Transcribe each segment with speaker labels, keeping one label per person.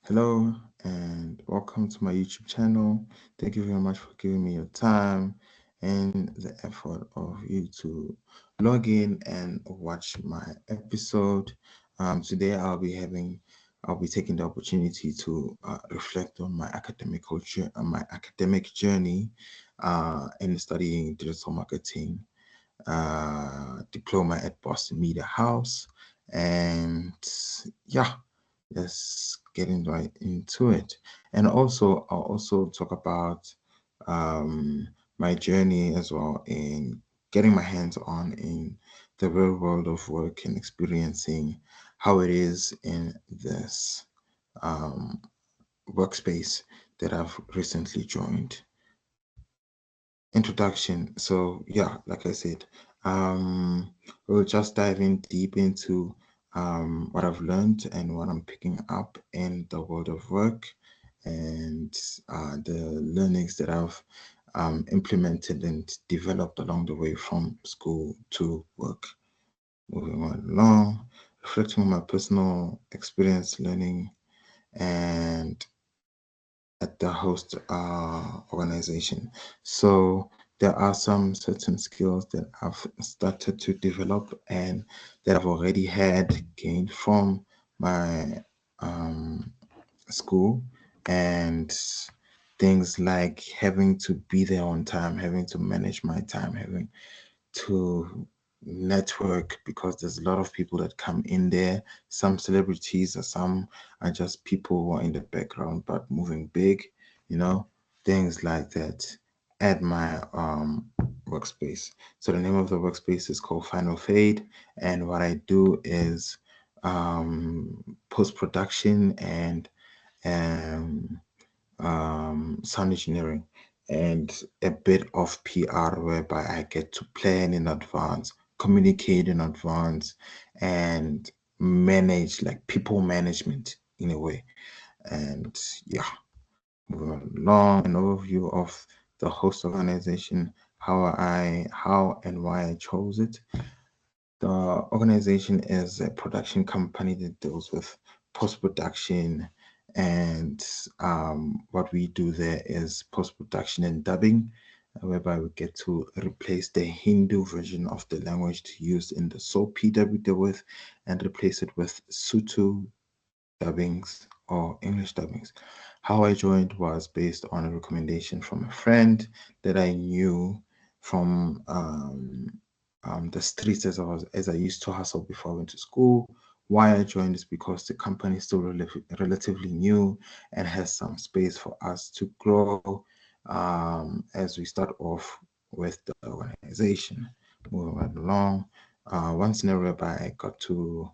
Speaker 1: Hello and welcome to my YouTube channel. Thank you very much for giving me your time and the effort of you to log in and watch my episode. Today I'll be taking the opportunity to reflect on my academic journey in studying digital marketing diploma at Boston Media House. And yeah, let's get right into it. And also, I'll also talk about um, my journey as well in getting my hands on in the real world of work and experiencing how it is in this um, workspace that I've recently joined. Introduction. So yeah, like I said, um, we'll just dive in deep into what I've learned and what I'm picking up in the world of work and the learnings that I've implemented and developed along the way from school to work. Moving on along, reflecting on my personal experience learning and at the host organization. So there are some certain skills that I've started to develop and that I've already had gained from my um, school, and things like having to be there on time, having to manage my time, having to network because there's a lot of people that come in there. Some celebrities, or some are just people who are in the background but moving big, you know, things like that at my workspace. So the name of the workspace is called Final Fade, and what I do is post production and um, sound engineering, and a bit of PR whereby I get to plan in advance, communicate in advance, and manage like people management in a way. And yeah, moving along, an overview of the host organization, how and why I chose it. The organization is a production company that deals with post production, and what we do there is post production and dubbing, whereby we get to replace the Hindu version of the language to use in the soapy that we deal with and replace it with Sutu dubbings or English dubbings. How I joined was based on a recommendation from a friend that I knew from the streets as I used to hustle before I went to school. Why I joined is because the company is still relatively new and has some space for us to grow as we start off with the organization. Moving right along, one scenario whereby I got to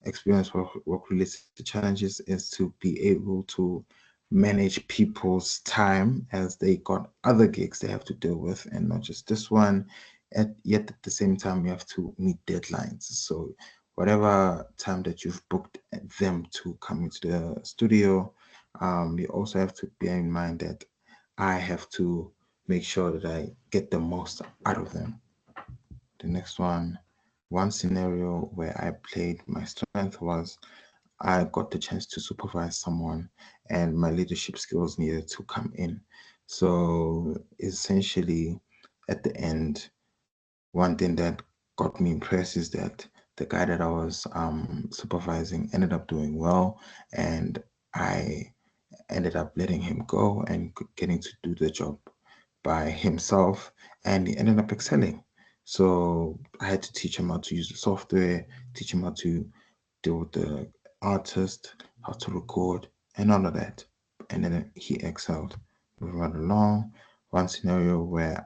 Speaker 1: experience work related challenges is to be able to manage people's time as they got other gigs they have to deal with and not just this one. Yet at the same time, you have to meet deadlines. So whatever time that you've booked them to come into the studio, you also have to bear in mind that I have to make sure that I get the most out of them. The next one scenario where I played my strength was I got the chance to supervise someone and my leadership skills needed to come in. So essentially, at the end, one thing that got me impressed is that the guy that I was supervising ended up doing well, and I ended up letting him go and getting to do the job by himself, and he ended up excelling. So I had to teach him how to use the software, teach him how to deal with the artist, how to record, and all of that. And then he excelled. We run along. One scenario where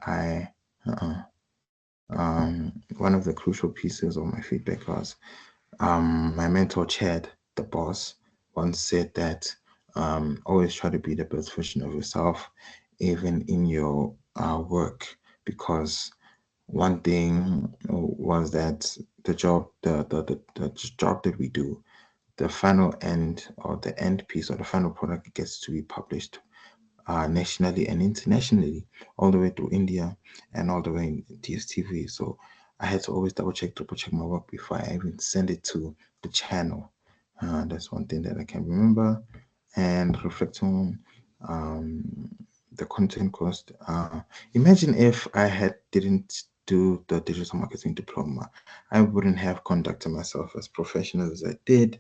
Speaker 1: one of the crucial pieces of my feedback was my mentor, Chad, the boss, once said that always try to be the best version of yourself, even in your work, because one thing was that the job that we do, the final end or the end piece or the final product gets to be published nationally and internationally, all the way to India and all the way in DSTV. So I had to always triple check my work before I even send it to the channel. That's one thing that I can remember. and reflecting on the content course. Imagine if I didn't do the digital marketing diploma, I wouldn't have conducted myself as professional as I did,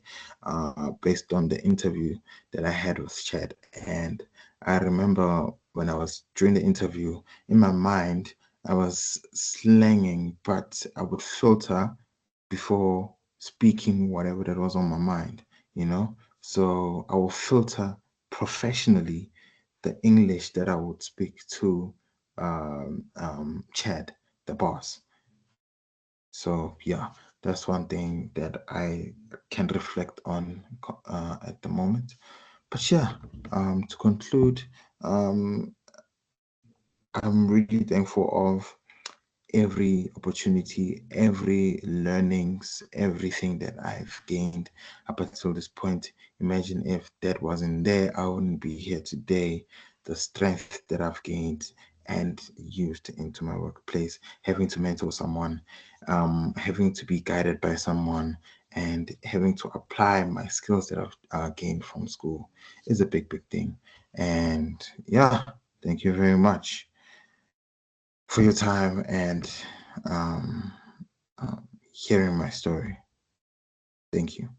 Speaker 1: based on the interview that I had with Chad. And I remember when I was during the interview, in my mind, I was slanging, but I would filter before speaking whatever that was on my mind, you know. So I will filter professionally the English that I would speak to Chad, the boss. So yeah, that's one thing that I can reflect on at the moment. But yeah, to conclude, um, I'm really thankful of every opportunity, every learnings, everything that I've gained up until this point. Imagine if that wasn't there, I wouldn't be here today. The strength that I've gained and used into my workplace, having to mentor someone, having to be guided by someone, and having to apply my skills that I've gained from school is a big, big thing. And yeah, thank you very much for your time and um, hearing my story. Thank you.